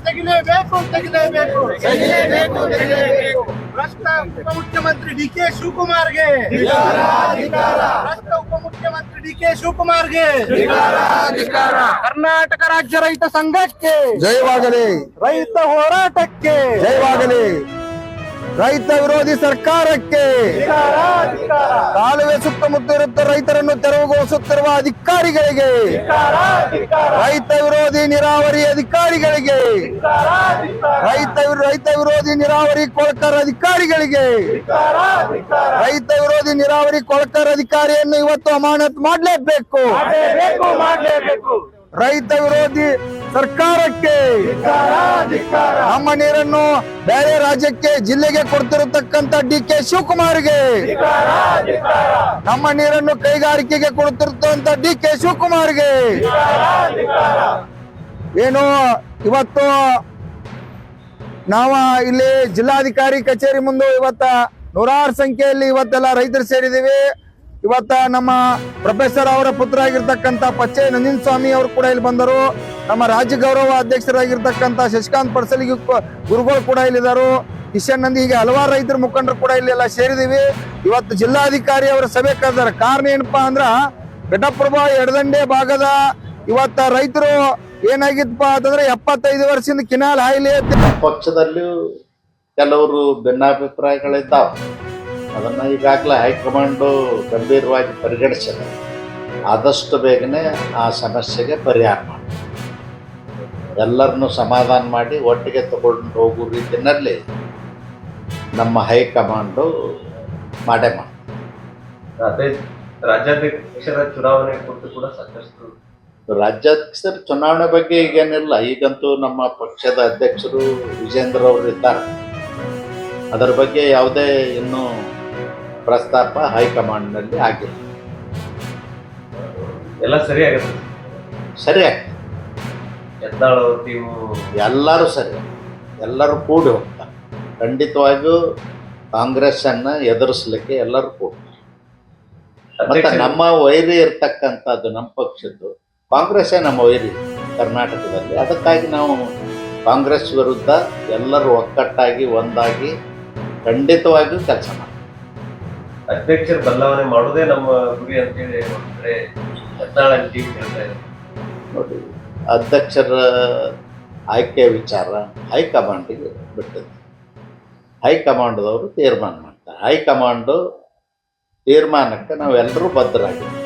ತೆಗಿಲೇಬೇಕು ತೆಗಿಲೇಬೇಕು ತೆಗಿಲೇಬೇಕು ತೆಗಿಲೇಬೇಕು ಭ್ರಷ್ಟ ಉಪಮುಖ್ಯಮಂತ್ರಿ D K ಶಿವಕುಮಾರ್ಗೆ ಭ್ರಷ್ಟ ಉಪಮುಖ್ಯಮಂತ್ರಿ ಡಿ ಕೆ ಶಿವಕುಮಾರ್ಗೆ ಕರ್ನಾಟಕ ರಾಜ್ಯ ರೈತ ಸಂಘಕ್ಕೆ ಜಯವಾಗಲಿ, ರೈತ ಹೋರಾಟಕ್ಕೆ ಜಯವಾಗಲಿ. ರೈತ ವಿರೋಧಿ ಸರ್ಕಾರಕ್ಕೆ, ಕಾಲುವೆ ಸುತ್ತಮುತ್ತ ಇರುತ್ತ ರೈತರನ್ನು ತೆರವುಗೊಳಿಸುತ್ತಿರುವ ಅಧಿಕಾರಿಗಳಿಗೆ, ರೈತ ವಿರೋಧಿ ನೀರಾವರಿ ಅಧಿಕಾರಿಗಳಿಗೆ, ರೈತ ವಿರೋಧಿ ನೀರಾವರಿ ಕೊಳಕರ್ ಅಧಿಕಾರಿಗಳಿಗೆ, ರೈತ ವಿರೋಧಿ ನೀರಾವರಿ ಕೊಳಕರ್ ಅಧಿಕಾರಿಯನ್ನು ಇವತ್ತು ಅಮಾನತ್ ಮಾಡಲೇಬೇಕು. ರೈತ ವಿರೋಧಿ ಸರ್ಕಾರಕ್ಕೆ, ನಮ್ಮ ನೀರನ್ನು ಬೇರೆ ರಾಜ್ಯಕ್ಕೆ ಜಿಲ್ಲೆಗೆ ಕೊಡ್ತಿರತಕ್ಕಂತ ಡಿ ಕೆ ಶಿವಕುಮಾರ್ಗೆ, ನಮ್ಮ ನೀರನ್ನು ಕೈಗಾರಿಕೆಗೆ ಕೊಡ್ತಿರ್ತಂತ ಡಿ ಕೆ ಶಿವಕುಮಾರ್ಗೆ ಏನು ಇವತ್ತು ನಾವು ಇಲ್ಲಿ ಜಿಲ್ಲಾಧಿಕಾರಿ ಕಚೇರಿ ಮುಂದೆ ಇವತ್ತ ನೂರಾರು ಸಂಖ್ಯೆಯಲ್ಲಿ ಇವತ್ತೆಲ್ಲ ರೈತರು ಸೇರಿದ್ದೀವಿ. ಇವತ್ತ ನಮ್ಮ ಪ್ರೊಫೆಸರ್ ಅವರ ಪುತ್ರ ಆಗಿರ್ತಕ್ಕಂಥ ಪಚ್ಚೆ ನಂದಿನ ಸ್ವಾಮಿ ಅವರು ಕೂಡ ಇಲ್ಲಿ ಬಂದರು. ನಮ್ಮ ರಾಜ್ಯ ಗೌರವ ಅಧ್ಯಕ್ಷರಾಗಿರ್ತಕ್ಕಂಥ ಶಶಿಕಾಂತ್ ಪಡ್ಸಲಿಗೆ ಗುರುಗಳು ಕೂಡ ಇಲ್ಲಿದ್ದಾರೆ. ಕಿಶನ್ ನಂದಿ, ಹೀಗೆ ಹಲವಾರು ರೈತರ ಮುಖಂಡರು ಕೂಡ ಇಲ್ಲೆಲ್ಲ ಸೇರಿದೀವಿ. ಇವತ್ತು ಜಿಲ್ಲಾಧಿಕಾರಿ ಅವರ ಸಭೆ ಕರೆದಾರೆ. ಕಾರಣ ಏನಪ್ಪಾ ಅಂದ್ರ ಘಟಪ್ರಭಾ ಎಡದಂಡೆ ಭಾಗದ ಇವತ್ತ ರೈತರು ಏನಾಗಿತ್ತಪ್ಪ ಅಂತಂದ್ರೆ 75 ವರ್ಷದಿಂದ ಕಿನಾಲ್ ಹಾಯಿಲಿ ಪಕ್ಷದಲ್ಲೂ ಕೆಲವರು ಭಿನ್ನಾಭಿಪ್ರಾಯಗಳಿದ್ದಾವೆ. ಅದನ್ನ ಈಗಾಗಲೇ ಹೈಕಮಾಂಡು ಗಂಭೀರವಾಗಿ ಪರಿಗಣಿಸಿದೆ. ಆದಷ್ಟು ಬೇಗನೆ ಆ ಸಮಸ್ಯೆಗೆ ಪರಿಹಾರ ಮಾಡಿ ಎಲ್ಲರನ್ನು ಸಮಾಧಾನ ಮಾಡಿ ಒಟ್ಟಿಗೆ ತಗೊಂಡು ಹೋಗೋ ರೀತಿಯಲ್ಲಿ ನಮ್ಮ ಹೈಕಮಾಂಡು ಮಾಡೇ ಮಾಡಿ. ರಾಜ್ಯಾಧ್ಯಕ್ಷರ ಚುನಾವಣೆ ಕುರಿತು ಕೂಡ ಸಾಕಷ್ಟು ರಾಜ್ಯಾಧ್ಯಕ್ಷರ ಚುನಾವಣೆ ಬಗ್ಗೆ ಈಗೇನಿಲ್ಲ. ಈಗಂತೂ ನಮ್ಮ ಪಕ್ಷದ ಅಧ್ಯಕ್ಷರು ವಿಜೇಂದ್ರ ಅವರು ಇದ್ದಾರೆ. ಅದರ ಬಗ್ಗೆ ಯಾವುದೇ ಇನ್ನೂ ಪ್ರಸ್ತಾಪ ಹೈಕಮಾಂಡ್ನಲ್ಲಿ ಆಗಿಲ್ಲ. ಎಲ್ಲ ಸರಿ ಆಗುತ್ತೆ, ಸರಿ ಆಗ್ತದೆ. ಯತ್ನಾಳ್ ಅವ್ರ ಟೀಮು ಎಲ್ಲರೂ ಸರಿ, ಎಲ್ಲರೂ ಕೂಡಿ ಹೋಗ್ತಾರೆ. ಖಂಡಿತವಾಗಿಯೂ ಕಾಂಗ್ರೆಸ್ಸನ್ನು ಎದುರಿಸಲಿಕ್ಕೆ ಎಲ್ಲರೂ ಕೂಡ್ತಾರೆ. ಮತ್ತೆ ನಮ್ಮ ವೈರಿ ಇರ್ತಕ್ಕಂಥದ್ದು ನಮ್ಮ ಪಕ್ಷದ್ದು ಕಾಂಗ್ರೆಸ್ಸೇ ನಮ್ಮ ವೈರಿ ಕರ್ನಾಟಕದಲ್ಲಿ. ಅದಕ್ಕಾಗಿ ನಾವು ಕಾಂಗ್ರೆಸ್ ವಿರುದ್ಧ ಎಲ್ಲರೂ ಒಕ್ಕಟ್ಟಾಗಿ ಒಂದಾಗಿ ಖಂಡಿತವಾಗಿಯೂ ಕೆಲಸ ಮಾಡ್ತೀವಿ. ಅಧ್ಯಕ್ಷರ ಬದಲಾವಣೆ ಮಾಡೋದೇ ನಮ್ಮ ಗುರಿ ಅಂತೇಳಿ ಒಂದು ಕಡೆ ಯತ್ನಾಳ್ ಟೀಮ್ ಹೇಳ್ತಾ ಇದೆ. ನೋಡಿ, ಅಧ್ಯಕ್ಷರ ಆಯ್ಕೆ ವಿಚಾರ ಹೈಕಮಾಂಡಿಗೆ ಬಿಟ್ಟಿದೆ. ಹೈಕಮಾಂಡ್ದವರು ತೀರ್ಮಾನ ಮಾಡ್ತಾರೆ. ಹೈಕಮಾಂಡು ತೀರ್ಮಾನಕ್ಕೆ ನಾವೆಲ್ಲರೂ ಬದ್ಧರಾಗಿದ್ದೀವಿ.